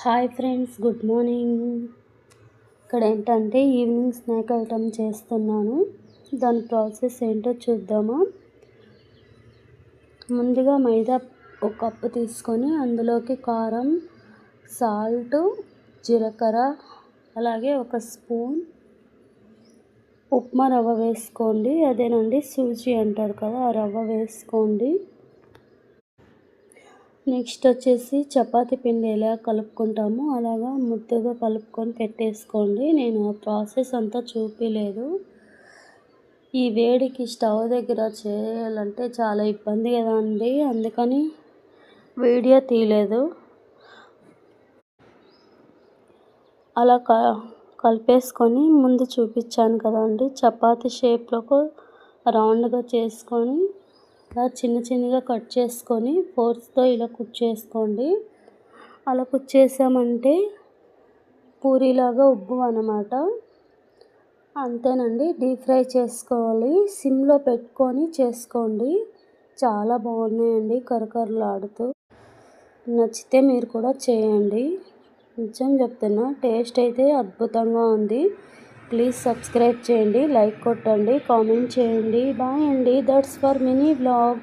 Hi friends, good morning. ఇక్కడ ఏంటంటే evening snack item చేస్తున్నాను. దాని ప్రాసెస్ ఏంటో చూద్దామా. ముందుగా మైదా ఒక కప్పు తీసుకొని అందులోకి కారం, సాల్ట్, జీలకర్ర, అలాగే ఒక స్పూన్ ఉప్మా రవ్వ వేసుకోండి. అదేనండి సూజీ అంటారు కదా, ఆ రవ్వ వేసుకోండి. నెక్స్ట్ వచ్చేసి చపాతీ పిండి ఎలా కలుపుకుంటామో అలాగా ముద్దగా కలుపుకొని పెట్టేసుకోండి. నేను ఆ ప్రాసెస్ అంతా చూపించలేదు. ఈ వేడికి స్టవ్ దగ్గర చేయాలంటే చాలా ఇబ్బంది కదా అండి, అందుకని వీడియో తీయలేదు. అలా కలిపేసుకొని ముందు చూపించాను కదండి, చపాతీ షేప్లో రౌండ్గా చేసుకొని ఇలా చిన్న చిన్నగా కట్ చేసుకొని ఫోర్క్తో ఇలా కుక్ చేసుకోండి. అలా కుక్ చేసామంటే పూరీలాగా ఉబ్బు అన్నమాట. అంతేనండి, డీప్ ఫ్రై చేసుకోవాలి. సిమ్లో పెట్టుకొని చేసుకోండి, చాలా బాగున్నాయండి కరకరలాడుతూ. నచ్చితే మీరు కూడా చేయండి. నిజం చెప్తున్నా, టేస్ట్ అయితే అద్భుతంగా ఉంది. ప్లీజ్ సబ్స్క్రైబ్ చేయండి, లైక్ కొట్టండి, కామెంట్ చేయండి. బాయ్ అండి. That's for mini vlog.